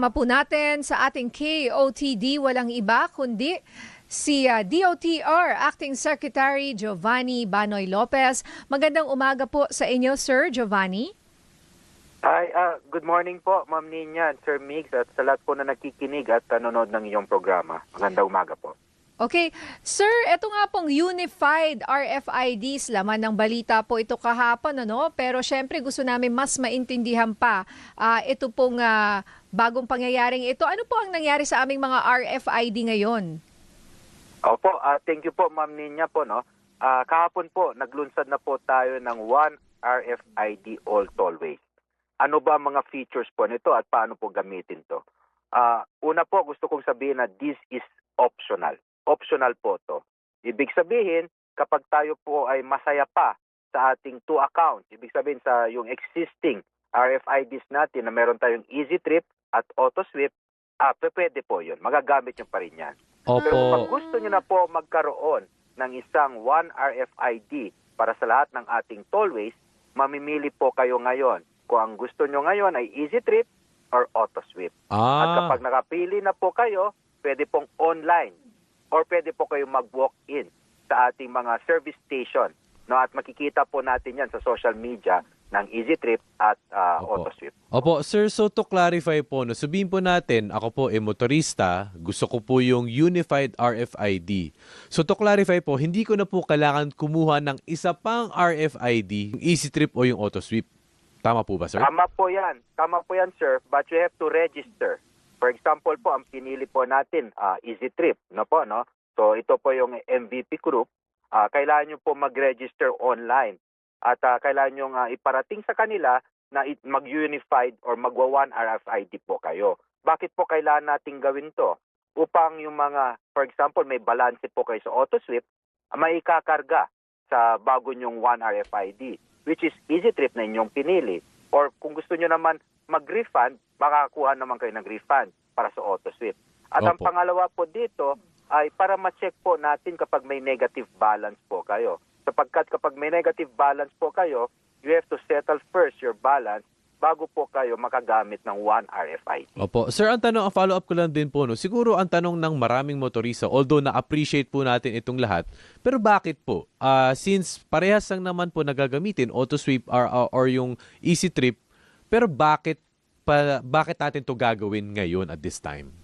Po natin sa ating KOTD walang iba kundi si DOTR Acting Secretary Giovanni Banoy Lopez. Magandang umaga po sa inyo, Sir Giovanni. Hi, good morning po, Ma'am Nina, Sir Migs, at sa lahat po na nakikinig at nanonood ng iyong programa. Magandang umaga po. Okay. Sir, ito nga pong Unified RFIDs, laman ng balita po ito kahapon, ano? Pero syempre gusto namin mas maintindihan pa ito pong bagong pangyayaring ito. Ano po ang nangyari sa aming mga RFID ngayon? Opo, thank you po, Ma'am Nina po, no? Kahapon po, naglunsad na po tayo ng One RFID All Tollways. Ano ba ang mga features po nito at paano po gamitin to? Una po, gusto kong sabihin na this is optional. Optional po to. Ibig sabihin, kapag tayo po ay masaya pa sa ating two accounts, ibig sabihin sa yung existing RFIDs natin na meron tayong EasyTrip at AutoSweep, pwede po yun. Magagamit nyo pa rin yan. Opo. Pero kung gusto nyo na po magkaroon ng isang One RFID para sa lahat ng ating tollways, mamimili po kayo ngayon. Kung ang gusto nyo ngayon ay EasyTrip or AutoSweep. At kapag nakapili na po kayo, pwede pong online or pwede po kayo mag-walk-in sa ating mga service station. No? At makikita po natin yan sa social media ng EasyTrip at AutoSweep. Opo, sir, so to clarify po, no, sabihin po natin, ako po motorista, gusto ko po yung Unified RFID. So to clarify po, hindi ko na po kailangan kumuha ng isa pang RFID, yung EasyTrip o yung AutoSweep. Tama po ba, sir? Tama po yan. Tama po yan, sir. But you have to register. For example po, ang pinili po natin, EasyTrip. No po, no? So ito po yung MVP group. Kailangan nyo po mag-register online. At kailangan nyo iparating sa kanila na mag-unified or magwa-one RFID po kayo. Bakit po kailangan natin gawin to? Upang yung mga, for example, may balance po kayo sa AutoSweep, may ikakarga sa bago nyong one RFID, which is EasyTrip na inyong pinili. Or kung gusto nyo naman mag-refund, makakuha naman kayo ng refund para sa AutoSweep. At ang pangalawa po dito ay para ma-check po natin kapag may negative balance po kayo. Sapagkat kapag may negative balance po kayo, you have to settle first your balance bago po kayo makagamit ng one RFID. Opo. Sir, ang tanong, ang follow-up ko lang din po, no? Siguro ang tanong ng maraming motorista, although na-appreciate po natin itong lahat, pero bakit po? Since parehas lang naman po nagagamitin, AutoSweep or yung EasyTrip, pero bakit natin to gagawin ngayon at this time?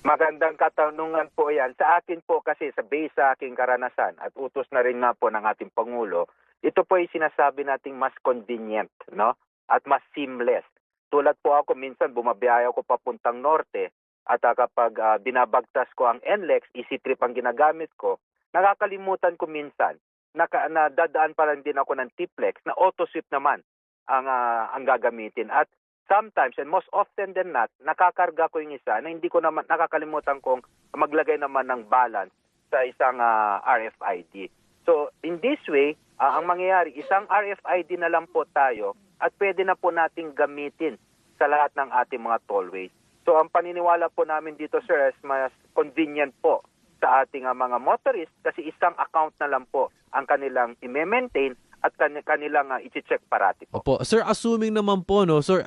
Magandang katanungan po yan. Sa akin po kasi, base sa aking karanasan at utos na rin nga po ng ating Pangulo, ito po ay sinasabi nating mas convenient, no? At mas seamless. Tulad po ako, minsan bumabiyaya ako papuntang norte at kapag binabagtas ko ang NLEX, EasyTrip ang ginagamit ko, nakakalimutan ko minsan na dadaan pa lang din ako ng Tiplex na AutoSweep naman ang gagamitin. At sometimes, and most often than not, nakakarga ko yung isa na hindi ko naman, nakakalimutan kong maglagay naman ng balance sa isang RFID. So, in this way, ang mangyayari, isang RFID na lang po tayo at pwede na po nating gamitin sa lahat ng ating mga tollways. So, ang paniniwala po namin dito, sir, is mas convenient po sa ating mga motorist kasi isang account na lang po ang kanilang i-maintain at kanilang i-check parati po. Opo. Sir, assuming naman po, no, sir,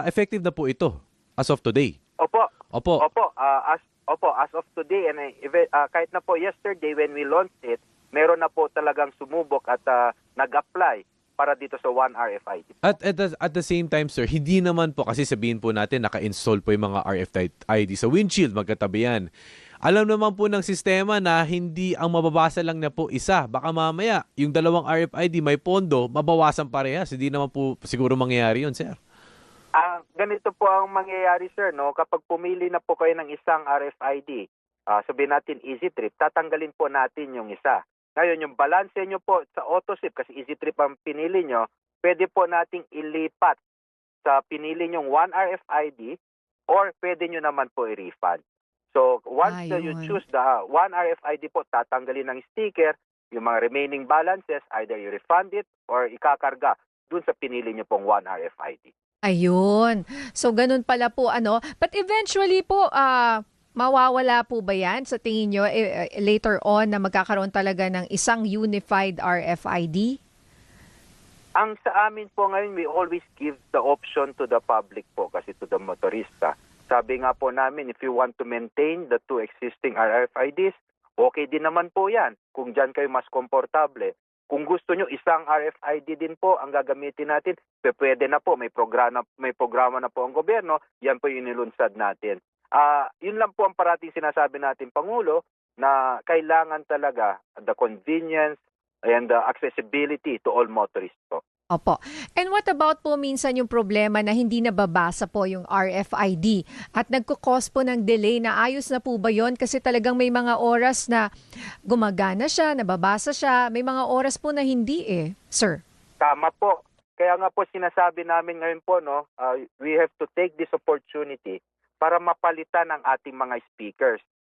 effective na po ito as of today? Opo. Opo. As of today, and kahit na po yesterday when we launched it, meron na po talagang sumubok at nag-apply para dito sa one RFID. At the same time, sir, hindi naman po, kasi sabihin po natin, naka-install po yung mga RFID sa windshield, magkatabi yan. Alam naman po ng sistema na hindi ang mababasa lang na po isa. Baka mamaya, yung dalawang RFID may pondo, mabawasan parehas. Hindi naman po siguro mangyayari yun, sir. Ganito po ang mangyayari, sir. No? Kapag pumili na po kayo ng isang RFID, sabihin natin EasyTrip, tatanggalin po natin yung isa. Ngayon, yung balance nyo po sa AutoSweep, kasi EasyTrip ang pinili nyo, pwede po nating ilipat sa pinili nyong one RFID or pwede nyo naman po i-refund. So, once you choose the one RFID po, tatanggalin ng sticker, yung mga remaining balances, either you refund it or ikakarga dun sa pinili nyo pong one RFID. Ayun. So, ganun pala po, ano. But eventually po, mawawala po ba yan sa tingin nyo later on na magkakaroon talaga ng isang unified RFID? Ang sa amin po ngayon, we always give the option to the public po kasi to the motorista Sabi nga po namin, if you want to maintain the 2 existing RFIDs, okay din naman po yan kung dyan kayo mas komportable. Kung gusto nyo, isang RFID din po ang gagamitin natin, pwede na po, may programa na po ang gobyerno, yan po yung nilunsad natin. Yun lang po ang parating sinasabi natin, Pangulo, na kailangan talaga the convenience and the accessibility to all motorists po. Opo. And what about po minsan yung problema na hindi nababasa po yung RFID at nagkukos po ng delay na ayos na po ba yun? Kasi talagang may mga oras na gumagana siya, nababasa siya, may mga oras po na hindi sir. Tama po. Kaya nga po sinasabi namin ngayon po, no, we have to take this opportunity para mapalitan ang ating mga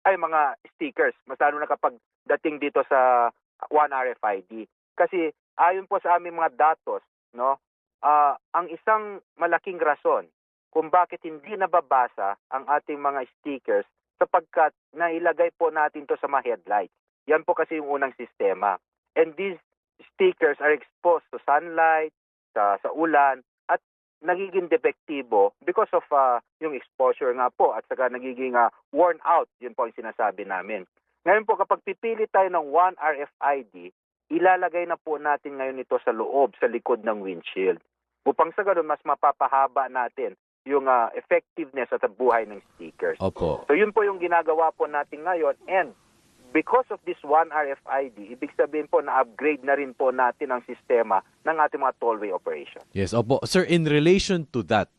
mga stickers, mas lalo na kapag dating dito sa One RFID. Kasi ayon po sa aming mga datos, no, ang isang malaking rason kung bakit hindi nababasa ang ating mga stickers sapagkat nailagay po natin to sa mga headlights. Yan po kasi yung unang sistema. And these stickers are exposed to sunlight, sa ulan, at nagiging depektibo because of yung exposure nga po at saka nagiging worn out, yun po ang sinasabi namin. Ngayon po kapag pipili tayo ng One RFID, ilalagay na po natin ngayon ito sa loob, sa likod ng windshield. Upang sa ganun, mas mapapahaba natin yung effectiveness at buhay ng stickers. Opo. So yun po yung ginagawa po natin ngayon. And because of this One RFID, ibig sabihin po na upgrade na rin po natin ang sistema ng ating mga tollway operation. Yes, opo. Sir, in relation to that,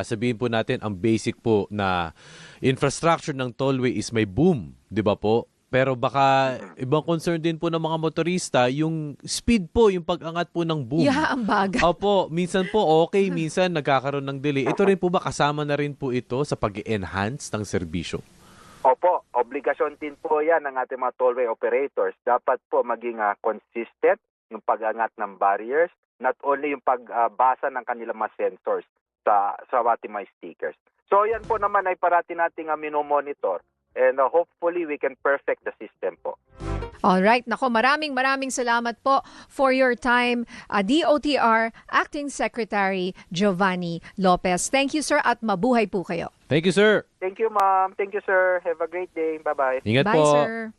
sabihin po natin ang basic po na infrastructure ng tollway is may boom, di ba po? Pero baka ibang concern din po ng mga motorista, yung speed po, yung pag-angat po ng boom. Yeah, ang bagal. Opo, minsan po okay, minsan nagkakaroon ng delay. Ito rin po ba, kasama na rin po ito sa pag-enhance ng serbisyo? Opo, obligasyon din po yan ng ating mga tollway operators. Dapat po maging consistent yung pag-angat ng barriers, not only yung pagbasa ng kanilang mga sensors sa ating mga stickers. So yan po naman ay parati nating minomonitor. And hopefully we can perfect the system po. Alright, nako, maraming salamat po for your time, DOTR Acting Secretary Giovanni Lopez. Thank you, sir, at mabuhay po kayo. Thank you, sir. Thank you, ma'am. Thank you, sir. Have a great day. Bye-bye. Ingat Bye, po. sir.